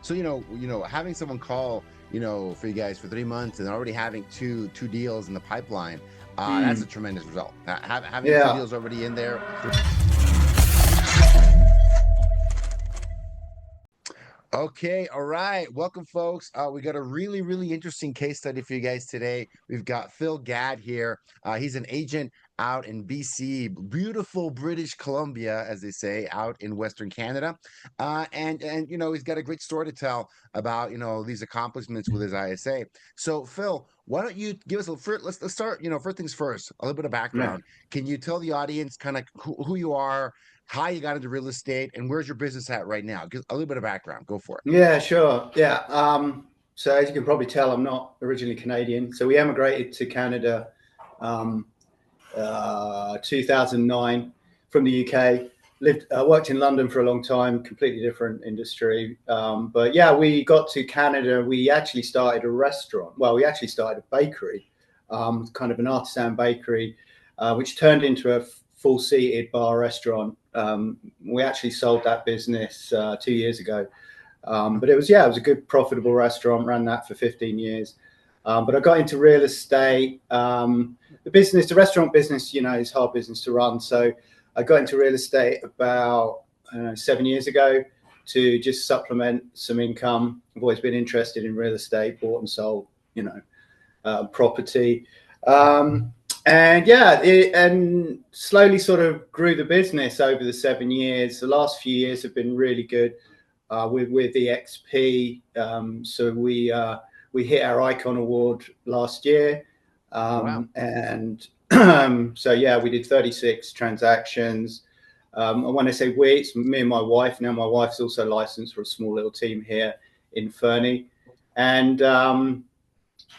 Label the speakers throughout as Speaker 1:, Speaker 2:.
Speaker 1: So having someone call for you guys for 3 months and already having two deals in the pipeline, that's a tremendous result. Having 2 deals already in there. Okay, all right. Welcome, folks. We got a really, really interesting case study for you guys today. We've got Phil Gadd here. He's an agent out in BC, beautiful British Columbia, as they say, out in Western Canada. And he's got a great story to tell about, these accomplishments with his ISA. So, Phil, why don't you give us let's start, first things first, a little bit of background. Can you tell the audience kind of who you are, how you got into real estate, and where's your business at right now? Give a little bit of background. Go for it.
Speaker 2: Yeah, sure. Yeah. So as you can probably tell, I'm not originally Canadian. So we emigrated to Canada 2009 from the UK. Worked in London for a long time, completely different industry. But yeah, we got to Canada. We actually started a restaurant. Well, we actually started a bakery, kind of an artisan bakery, which turned into a full-seated bar restaurant. We actually sold that business 2 years ago. But it was a good, profitable restaurant, ran that for 15 years. But I got into real estate. The restaurant business, is hard business to run. So I got into real estate about 7 years ago to just supplement some income. I've always been interested in real estate, bought and sold, property. And slowly sort of grew the business over the 7 years. The last few years have been really good with EXP. So we hit our icon award last year.
Speaker 1: Wow.
Speaker 2: And so we did 36 transactions. And when I say we, it's me and my wife. Now my wife's also licensed for a small little team here in Fernie. And we're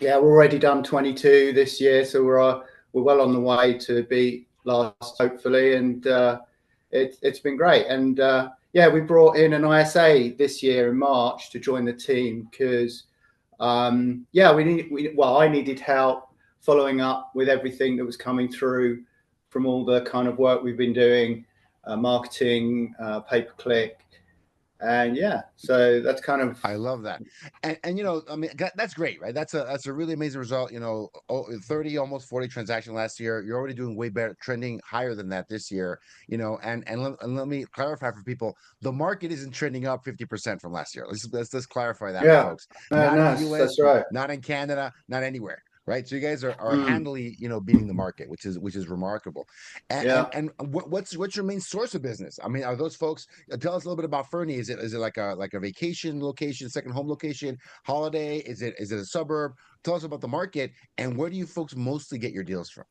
Speaker 2: already done 22 this year. So we're well on the way to be last, hopefully, and it's been great. And we brought in an ISA this year in March to join the team because I needed help following up with everything that was coming through from all the kind of work we've been doing, marketing, pay-per-click. And so that's kind of.
Speaker 1: I love that, and that's great, right? That's a really amazing result. 30, almost 40 transactions last year. You're already doing way better, trending higher than that this year. And let me clarify for people: the market isn't trending up 50% from last year. Let's clarify that, folks. Not in the US,
Speaker 2: that's right.
Speaker 1: Not in Canada, not anywhere. Right, so you guys are handily, beating the market, which is remarkable. And what's your main source of business? I mean, are those folks? Tell us a little bit about Fernie. Is it like a vacation location, second home location, holiday? Is it a suburb? Tell us about the market and where do you folks mostly get your deals from?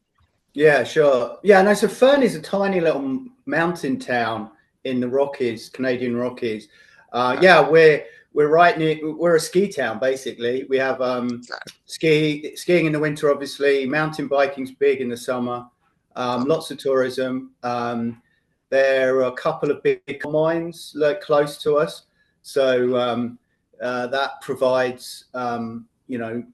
Speaker 2: Yeah, sure. Yeah, no. So Fernie's a tiny little mountain town in the Rockies, Canadian Rockies. We're right near. We're a ski town, basically. We have skiing in the winter, obviously. Mountain biking's big in the summer. Lots of tourism. There are a couple of big mines close to us, so that provides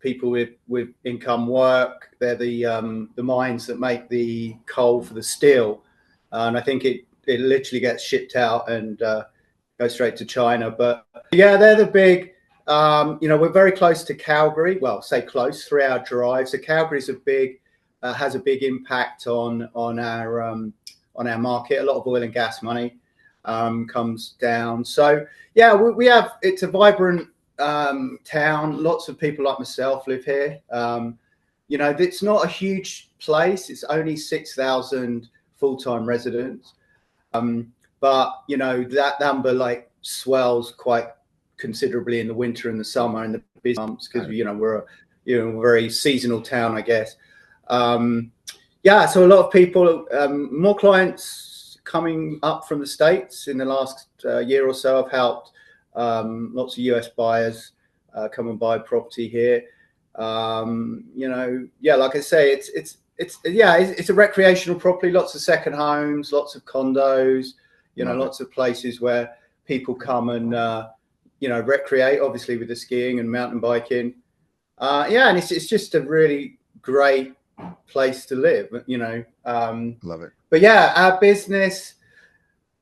Speaker 2: people with income work. They're the mines that make the coal for the steel, and I think it literally gets shipped out and go straight to China. But they're the big, we're very close to Calgary. Well, say close, 3-hour drive. So Calgary's has a big impact on our market. A lot of oil and gas money comes down. So it's a vibrant town. Lots of people like myself live here. It's not a huge place. It's only 6,000 full-time residents. But that number swells quite considerably in the winter and the summer and the busy months because we're a very seasonal town, I guess. So a lot of people, more clients coming up from the States in the last year or so. I've helped lots of US buyers come and buy property here. Like I say, it's a recreational property. Lots of second homes, lots of condos. Lots of places where people come and, recreate, obviously, with the skiing and mountain biking. And it's just a really great place to live,
Speaker 1: Love it.
Speaker 2: But our business,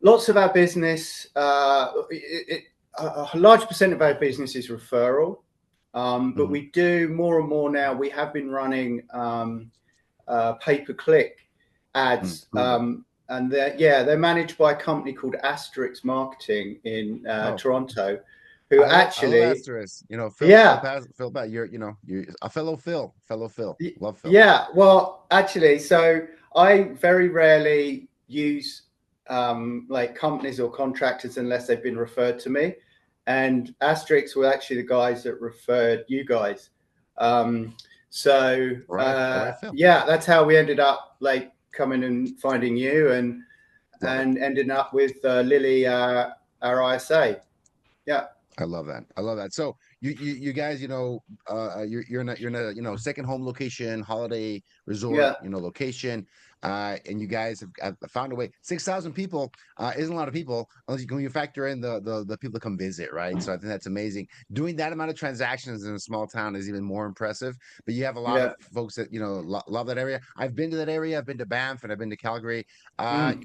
Speaker 2: lots of our business, a large percent of our business is referral, but we do more and more now. We have been running pay-per-click ads, and they're managed by a company called *𝐿𝐴𝐥𝐿 Marketing in Toronto, who
Speaker 1: I love *𝐿𝐴𝐥𝐿. You know, Phil,
Speaker 2: yeah,
Speaker 1: Phil, you're a fellow Phil, love Phil.
Speaker 2: Yeah, well, actually, so I very rarely use like companies or contractors unless they've been referred to me, and *𝐿𝐴𝐥𝐿 were actually the guys that referred you guys. Yeah, that's how we ended up like coming and finding you, and ending up with Lily, our ISA. Yeah,
Speaker 1: I love that. So you guys, you know, you're in a you know, second home location, holiday resort, you know, location, and you guys have found a way. 6,000 people isn't a lot of people unless when you factor in the people that come visit, right? So I think that's amazing. Doing that amount of transactions in a small town is even more impressive. But you have a lot of folks that, you know, love that area. I've been to that area. I've been to Banff and I've been to Calgary.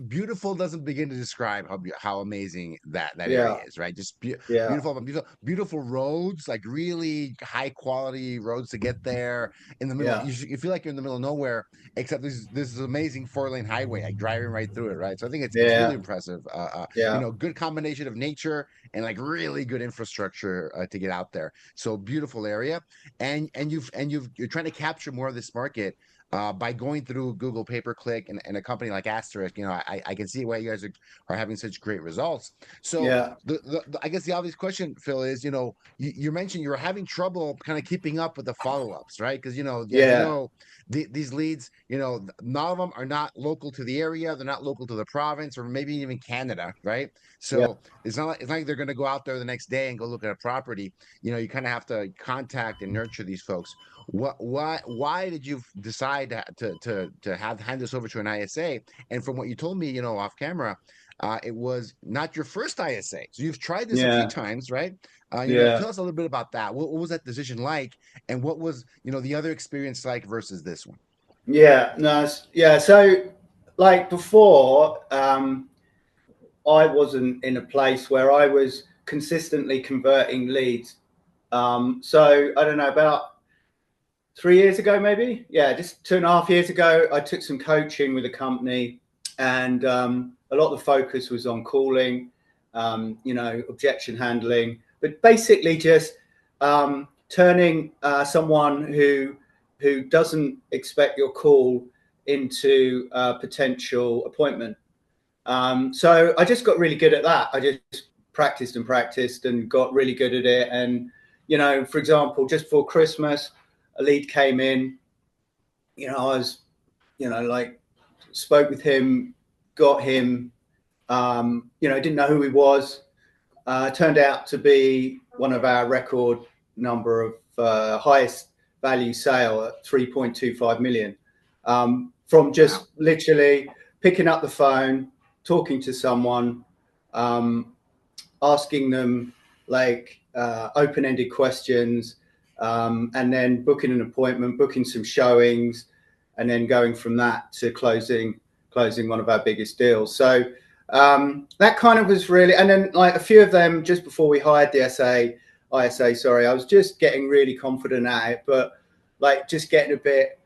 Speaker 1: Beautiful doesn't begin to describe how amazing that area is, right? Just beautiful roads, like really high quality roads to get there. In the middle, you feel like you're in the middle of nowhere, except this is amazing 4-lane highway, like driving right through it, right? So I think it's really impressive. You know, good combination of nature and like really good infrastructure to get out there. So beautiful area, and you're trying to capture more of this market. By going through Google pay-per-click and a company like *𝐿𝐴𝐥𝐿, you know, I can see why you guys are having such great results. So I guess the obvious question, Phil, is, you know, you mentioned you were having trouble kind of keeping up with the follow-ups, right? Because, you know, these leads, you know, none of them are not local to the area, they're not local to the province, or maybe even Canada, right? So it's not like they're going to go out there the next day and go look at a property. You know, you kind of have to contact and nurture these folks. Why did you decide to hand this over to an ISA? And from what you told me, you know, off camera, it was not your first ISA. So you've tried this a few times, right? You know, tell us a little bit about that. What was that decision like, and what was, you know, the other experience like versus this one?
Speaker 2: So like before, I wasn't in a place where I was consistently converting leads. So I don't know, about 3 years ago, maybe, just 2.5 years ago, I took some coaching with a company, and a lot of the focus was on calling, you know, objection handling, but basically just turning someone who doesn't expect your call into a potential appointment. So I just got really good at that. I just practiced and got really good at it. And, you know, for example, just before Christmas, a lead came in, you know, I was, you know, like spoke with him, got him, you know, didn't know who he was. Turned out to be one of our record number of highest value sale at 3.25 million. From just literally picking up the phone, talking to someone, asking them like open-ended questions, and then booking an appointment, booking some showings, and then going from that to closing one of our biggest deals. So that kind of was really, and then like a few of them just before we hired the ISA, sorry, I was just getting really confident at it, but like just getting a bit,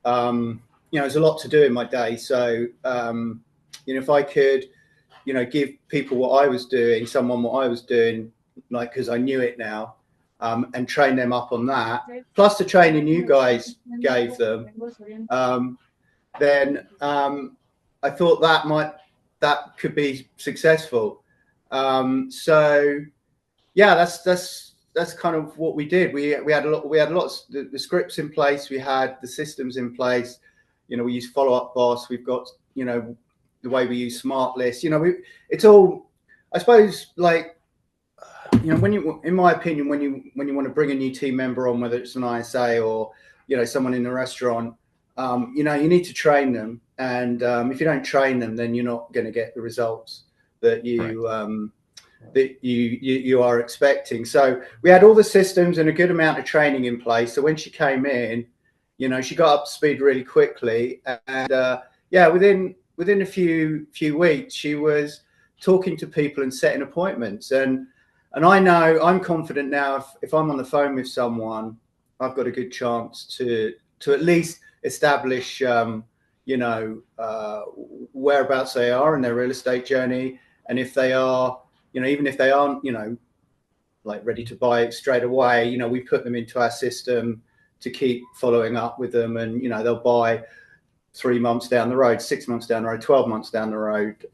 Speaker 2: you know, there's a lot to do in my day. So, you know, if I could, you know, give people what I was doing, like, because I knew it now, and train them up on that, plus the training you guys gave them, then I thought that could be successful. So yeah, that's kind of what we did. We had lots the scripts in place, we had the systems in place. You know, we use Follow Up Boss. We've got, you know, the way we use Smart List. You know, it's all, I suppose, like, you know, in my opinion, when you want to bring a new team member on, whether it's an ISA or, you know, someone in the restaurant, you know, you need to train them, and if you don't train them, then you're not going to get the results that you are expecting. So we had all the systems and a good amount of training in place. So when she came in, you know, she got up to speed really quickly, and within a few weeks, she was talking to people and setting appointments. And And I know I'm confident now if I'm on the phone with someone, I've got a good chance to at least establish, you know, whereabouts they are in their real estate journey. And if they are, you know, even if they aren't, you know, like ready to buy it straight away, you know, we put them into our system to keep following up with them. And, you know, they'll buy 3 months down the road, 6 months down the road, 12 months down the road.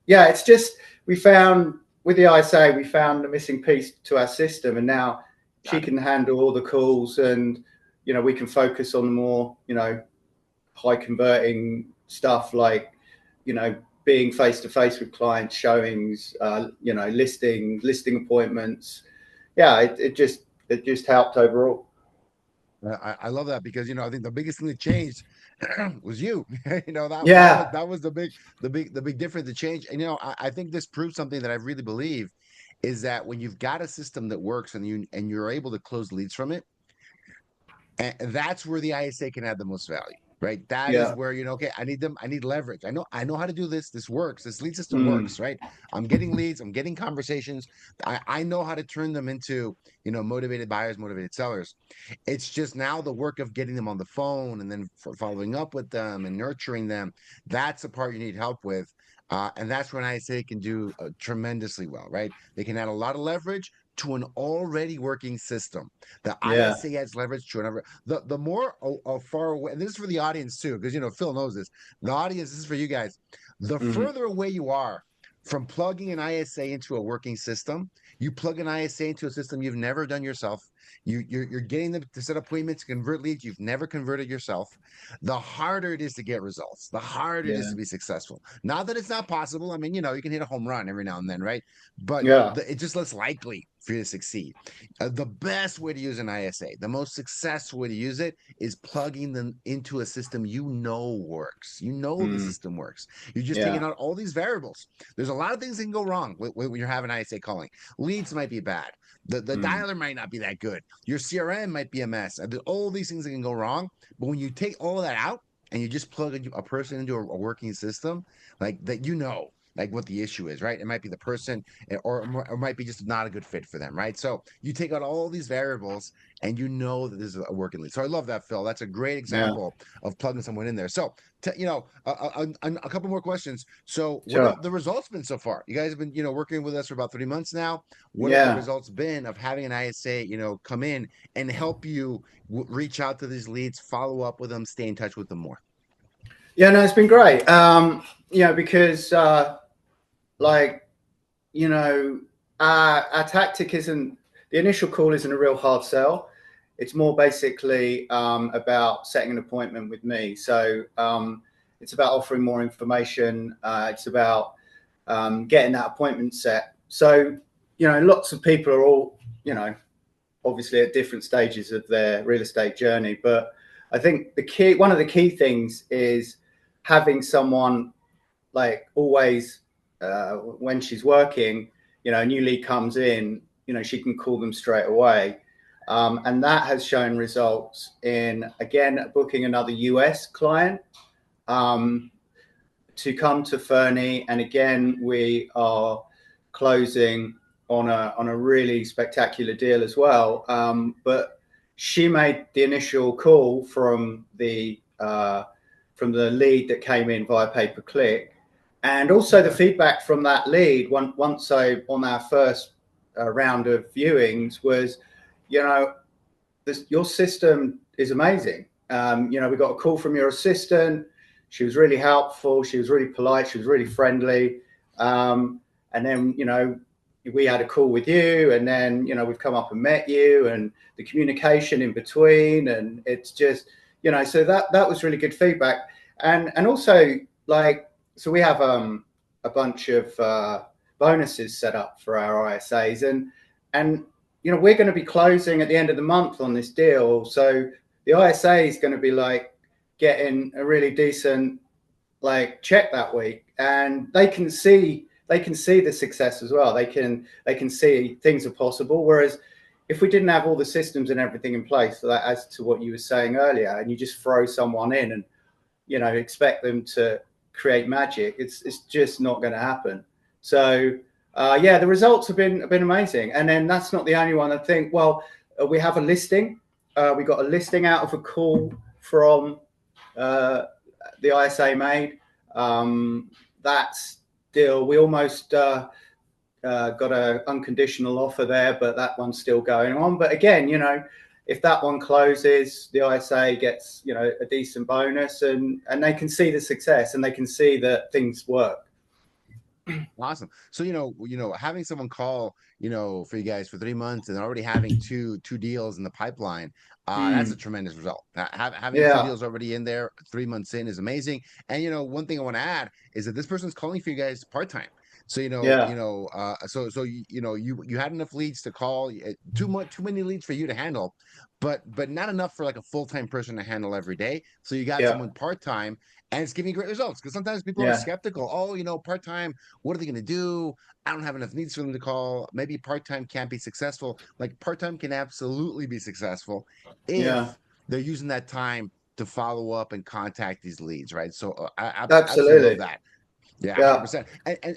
Speaker 2: Yeah, it's just, we found with the 𝐼𝐸, we found a missing piece to our system, and now she can handle all the calls, and, you know, we can focus on the more, you know, high converting stuff like, you know, being face to face with clients, showings, you know, listing appointments. Yeah, it just helped overall.
Speaker 1: I love that because, you know, I think the biggest thing that changed was you. You know,
Speaker 2: Yeah.
Speaker 1: that was the big difference, the change. And, you know, I think this proves something that I really believe is that when you've got a system that works and you're able to close leads from it, and that's where the 𝐼𝐸 can add the most value, right? That is
Speaker 2: Yeah.
Speaker 1: where, you know, okay, I need leverage. I know how to do this. This works. This lead system
Speaker 2: Mm.
Speaker 1: works, right? I'm getting leads. I'm getting conversations. I know how to turn them into, you know, motivated buyers, motivated sellers. It's just now the work of getting them on the phone and then following up with them and nurturing them. That's the part you need help with. And that's when 𝐼𝐸 can do tremendously well, right? They can add a lot of leverage to an already working system. The
Speaker 2: Yeah.
Speaker 1: 𝐼𝐸 adds leverage to another. The more far away, and this is for the audience too, because, you know, Phil knows this. The audience, this is for you guys. The
Speaker 2: Mm.
Speaker 1: further away you are from plugging an 𝐼𝐸 into a working system, you plug an 𝐼𝐸 into a system you've never done yourself. You're getting them to set appointments, convert leads you've never converted yourself. The harder it is to get results, the harder it is
Speaker 2: Yeah.
Speaker 1: to be successful. Not that it's not possible. I mean, you know, you can hit a home run every now and then, right? But
Speaker 2: Yeah.
Speaker 1: it's just less likely for you to succeed. The best way to use an 𝐼𝐸, the most successful way to use it, is plugging them into a system you know works. You know the
Speaker 2: Mm.
Speaker 1: system works. You're just taking
Speaker 2: Yeah.
Speaker 1: out all these variables. There's a lot of things that can go wrong when you're having 𝐼𝐸 calling. Leads might be bad. The
Speaker 2: Mm.
Speaker 1: dialer might not be that good. Your CRM might be a mess. There's all these things that can go wrong. But when you take all of that out and you just plug a person into a working system, like that, you know, like what the issue is, right? It might be the person, or it might be just not a good fit for them, right? So you take out all these variables and you know that this is a working lead. So I love that, Phil. That's a great
Speaker 2: Yeah.
Speaker 1: example of plugging someone in there. So, you know, a couple more questions. So what
Speaker 2: Sure.
Speaker 1: have the results been so far? You guys have been, you know, working with us for about 3 months now. What have the
Speaker 2: Yeah.
Speaker 1: results been of having an 𝐼𝐸, you know, come in and help you reach out to these leads, follow up with them, stay in touch with them more?
Speaker 2: Yeah, no, it's been great. You know, because like, you know, our tactic isn't, the initial call isn't a real hard sell. It's more basically about setting an appointment with me. So it's about offering more information. It's about getting that appointment set. So, you know, lots of people are all, you know, obviously at different stages of their real estate journey. But I think one of the key things is having someone, like, always, when she's working, you know, a new lead comes in, you know, she can call them straight away. And that has shown results in, again, booking another US client to come to Fernie. And again, we are closing on a really spectacular deal as well. But she made the initial call from the lead that came in via pay-per-click, and also the feedback from that lead on our first round of viewings was, you know, your system is amazing. You know, we got a call from your assistant. She was really helpful. She was really polite. She was really friendly. And then, you know, we had a call with you, and then, you know, we've come up and met you, and the communication in between, and it's just, you know, so that was really good feedback. And also, like, so we have a bunch of bonuses set up for our 𝐼𝐸s, and you know, we're going to be closing at the end of the month on this deal. So the 𝐼𝐸 is going to be like getting a really decent, like, check that week, and they can see the success as well. They can see things are possible. Whereas if we didn't have all the systems and everything in place, so that, as to what you were saying earlier, and you just throw someone in and, you know, expect them to create magic, it's just not going to happen. So yeah, the results have been amazing. And then that's not the only one. I think, well, we have a listing. We got a listing out of a call from the ISA made. That's deal. We almost got an unconditional offer there, but that one's still going on. But again, you know, if that one closes, the ISA gets, you know, a decent bonus, and they can see the success and they can see that things work.
Speaker 1: Awesome. So, you know, having someone call, you know, for you guys for 3 months and already having two deals in the pipeline, that's a tremendous result. Having two deals already in there 3 months in is amazing. And, you know, one thing I want to add is that this person's calling for you guys part-time. So, you know, you had enough leads to call, too many leads for you to handle, but not enough for like a full-time person to handle every day. So you got someone part-time, and it's giving great results, because sometimes people are skeptical. Oh, you know, part-time, what are they going to do? I don't have enough leads for them to call. Maybe part-time can't be successful. Like, part-time can absolutely be successful if they're using that time to follow up and contact these leads, right? So I absolutely love that. Yeah, 100%.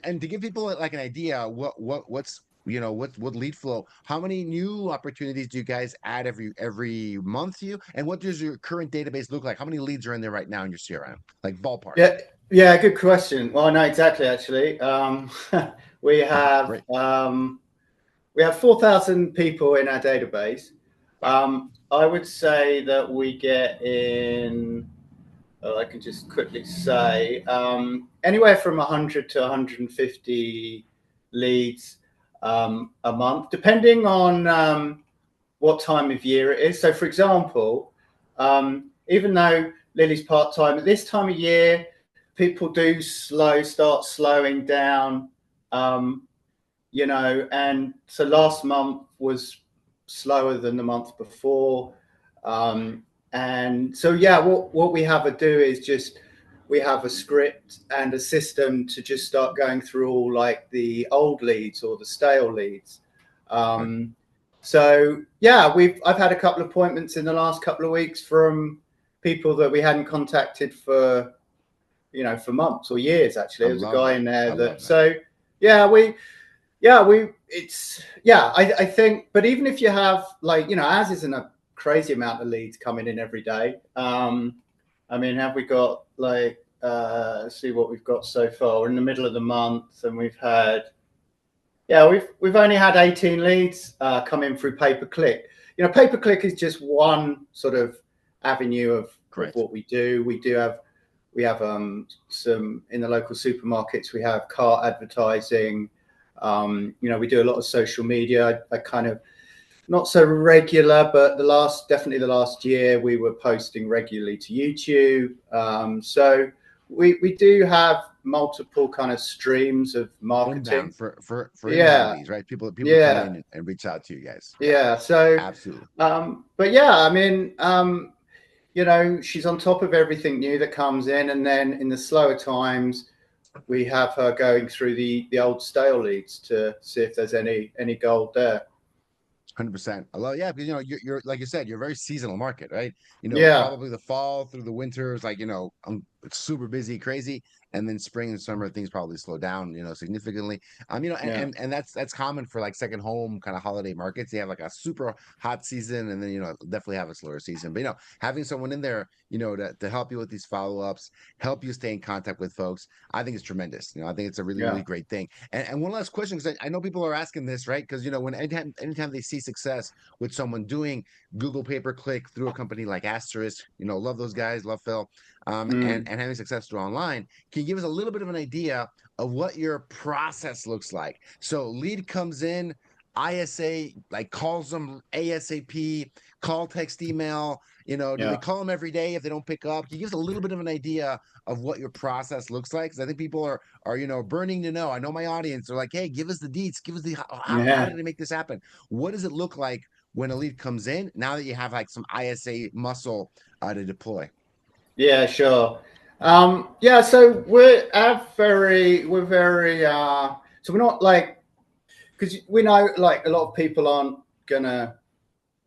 Speaker 1: And to give people like an idea, what's you know, what lead flow, how many new opportunities do you guys add every month to you, and what does your current database look like? How many leads are in there right now in your CRM, like ballpark?
Speaker 2: Yeah, good question. Well, I know exactly, actually. We have 4,000 people in our database. I would say that we get in, I can just quickly say, anywhere from 100 to 150 leads a month, depending on what time of year it is. So, for example, even though Lily's part-time, at this time of year, people do start slowing down, you know, and so last month was slower than the month before. And so, yeah, what we have to do is just, we have a script and a system to just start going through all like the old leads or the stale leads. So yeah, I've had a couple of appointments in the last couple of weeks from people that we hadn't contacted for, you know, for months or years. Actually, there was a guy in there that. So I think, but even if you have, like, you know, ours isn't a crazy amount of leads coming in every day. I mean, have we got like, let's see what we've got so far. We're in the middle of the month, and we've had, we've only had 18 leads come in through pay-per-click. You know, pay-per-click is just one sort of avenue of what we do. We have some in the local supermarkets. We have cart advertising. You know, we do a lot of social media. I kind of, not so regular, but definitely the last year we were posting regularly to YouTube. So we do have multiple kind of streams of marketing
Speaker 1: for these, right? People come in and reach out to you guys.
Speaker 2: So
Speaker 1: absolutely.
Speaker 2: But yeah, I mean, you know, she's on top of everything new that comes in, and then in the slower times, we have her going through the old stale leads to see if there's any gold there.
Speaker 1: 100%. I love, because, you know, you're like you said, you're a very seasonal market, right? You know, probably the fall through the winter is like, you know, it's super busy, crazy, and then spring and summer things probably slow down, you know, significantly. You know, and that's common for like second home kind of holiday markets. They have like a super hot season, and then, you know, definitely have a slower season. But, you know, having someone in there, you know, to help you with these follow-ups, help you stay in contact with folks, I think it's tremendous. You know, I think it's a really, really great thing. And one last question, because I know people are asking this, right? Because, you know, when anytime they see success with someone doing Google pay-per-click through a company like *, you know, love those guys, love Phil, and having success through online, can you give us a little bit of an idea of what your process looks like? So lead comes in, ISA like calls them ASAP, call, text, email, you know, do they call them every day if they don't pick up? Can you give us a little bit of an idea of what your process looks like? Because I think people are, you know, burning to know. I know my audience are like, hey, give us the deets, give us the, how did I make this happen? What does it look like when a lead comes in, now that you have like some ISA muscle to deploy?
Speaker 2: Yeah, sure. So we're very, so we're not like, because we know like a lot of people aren't gonna,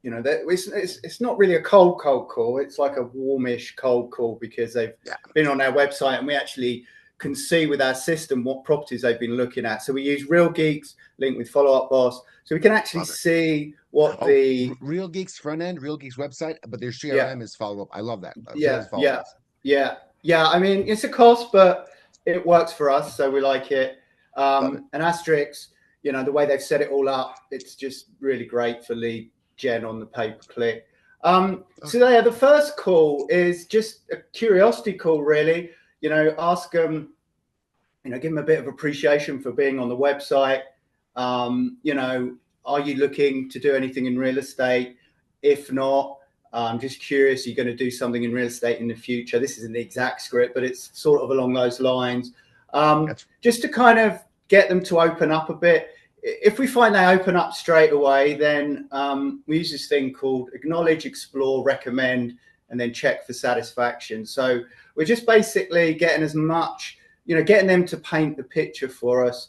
Speaker 2: you know, it's not really a cold call. It's like a warmish cold call, because they've been on our website, and we actually can see with our system what properties they've been looking at. So we use Real Geeks linked with Follow Up Boss, so we can actually see what the
Speaker 1: Real Geeks front end, Real Geeks website, but their CRM is Follow Up. I love that.
Speaker 2: Yeah. I mean, it's a cost, but it works for us, so we like it. And Asterix, you know, the way they've set it all up, it's just really great for lead gen on the pay-per-click. So yeah, the first call is just a curiosity call, really. You know, ask them, you know, give them a bit of appreciation for being on the website. You know, are you looking to do anything in real estate? If not, I'm just curious, are you going to do something in real estate in the future? This isn't the exact script, but it's sort of along those lines. Just to kind of get them to open up a bit. If we find they open up straight away, then we use this thing called acknowledge, explore, recommend, and then check for satisfaction. So we're just basically getting as much, you know, getting them to paint the picture for us.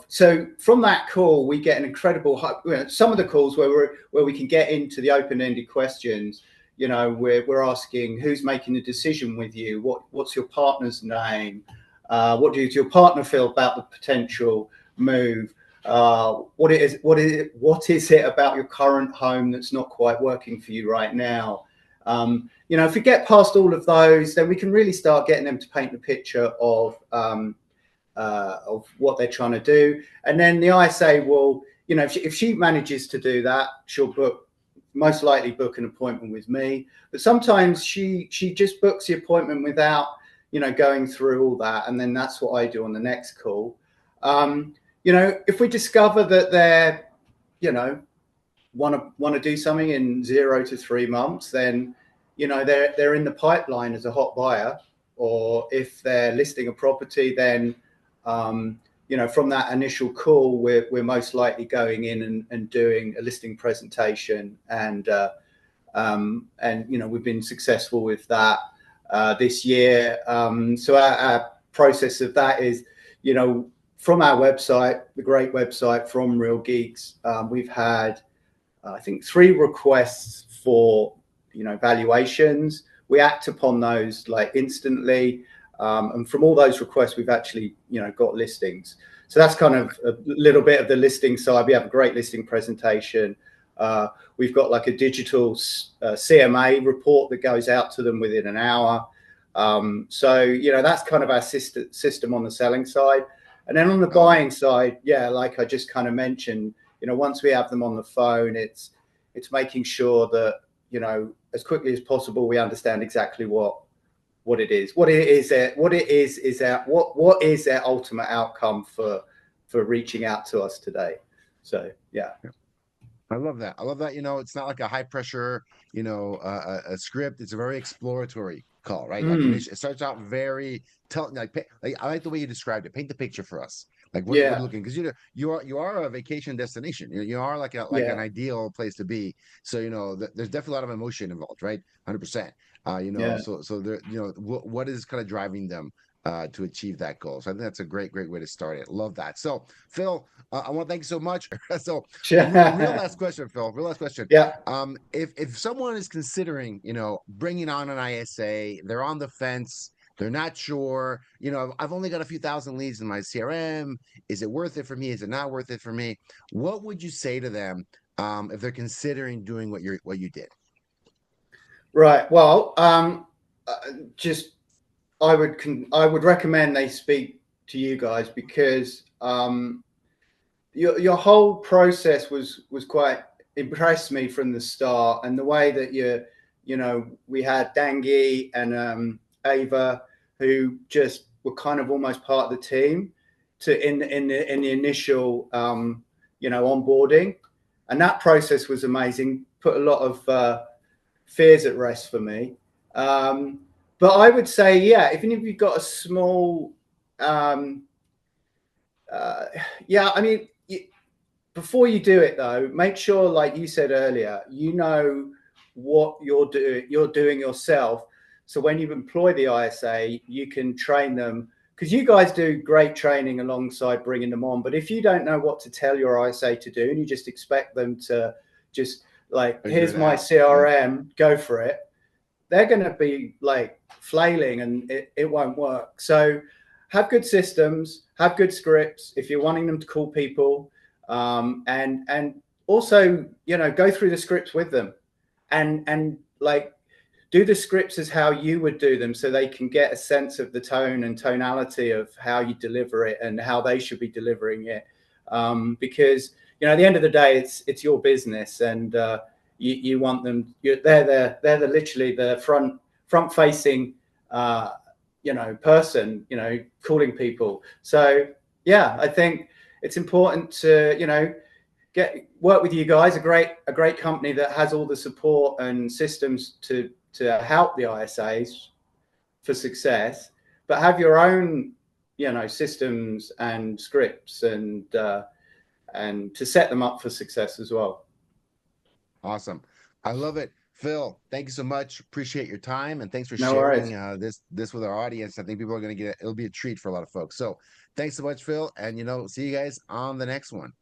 Speaker 2: So from that call, we get an incredible, you know, some of the calls where we can get into the open-ended questions. You know, we're asking who's making the decision with you, what's your partner's name, what does your partner feel about the potential move, what is it about your current home that's not quite working for you right now. You know, if we get past all of those, then we can really start getting them to paint the picture of what they're trying to do. And then the ISA will, you know, if she manages to do that, she'll most likely book an appointment with me. But sometimes she just books the appointment without, you know, going through all that. And then that's what I do on the next call. You know, if we discover that they're, you know, want to do something in 0 to 3 months, then, you know, they're in the pipeline as a hot buyer. Or if they're listing a property, then you know, from that initial call, we're most likely going in and doing a listing presentation, and you know, we've been successful with that this year. So our process of that is, you know, from our website, the great website from Real Geeks, we've had I think 3 requests for, you know, valuations. We act upon those like instantly. And from all those requests, we've actually, you know, got listings. So that's kind of a little bit of the listing side. We have a great listing presentation. We've got like a digital CMA report that goes out to them within an hour. So, you know, that's kind of our system on the selling side. And then on the buying side, yeah, like I just kind of mentioned, you know, once we have them on the phone, it's making sure that, you know, as quickly as possible, we understand exactly what it is their ultimate outcome for reaching out to us today. So yeah,
Speaker 1: I love that. You know, it's not like a high pressure, you know, a script. It's a very exploratory call, right? Like it starts out very like I like the way you described it. Paint the picture for us. Like what we're looking, because, you know, you are a vacation destination. You are like an ideal place to be. So, you know, there's definitely a lot of emotion involved, right? 100%. You know, so there, you know, what is kind of driving them to achieve that goal. So I think that's a great way to start it. Love that. So Phil, I want to thank you so much. So real last question, Phil. Real last question.
Speaker 2: Yeah.
Speaker 1: If someone is considering, you know, bringing on an ISA, they're on the fence. They're not sure, you know, I've only got a few thousand leads in my CRM. Is it worth it for me? Is it not worth it for me? What would you say to them if they're considering doing what you did?
Speaker 2: Right. Well, just I would recommend they speak to you guys, because your whole process was quite impressed me from the start, and the way that you know, we had Dangi and Ava, who just were kind of almost part of the team in the initial you know, onboarding, and that process was amazing. Put a lot of fears at rest for me. But I would say, yeah, even if you've got a small, yeah, I mean, before you do it though, make sure, like you said earlier, you know what you're doing yourself. So when you employ the ISA, you can train them, because you guys do great training alongside bringing them on. But if you don't know what to tell your ISA to do, and you just expect them to just like, here's my CRM, go for it, they're going to be like flailing and it won't work. So have good systems, have good scripts if you're wanting them to call people, and also, you know, go through the scripts with them and like do the scripts as how you would do them, so they can get a sense of the tone and tonality of how you deliver it and how they should be delivering it. Because, you know, at the end of the day, it's your business, and you want them. They're literally the front facing, you know, person, you know, calling people. So yeah, I think it's important to, you know, work with you guys, a great company that has all the support and systems to help the ISAs for success, but have your own, you know, systems and scripts and to set them up for success as well.
Speaker 1: Awesome. I love it. Phil, thank you so much. Appreciate your time, and thanks for
Speaker 2: No
Speaker 1: sharing
Speaker 2: worries.
Speaker 1: this with our audience. I think people are going to get it. It'll be a treat for a lot of folks. So thanks so much, Phil, and, you know, see you guys on the next one.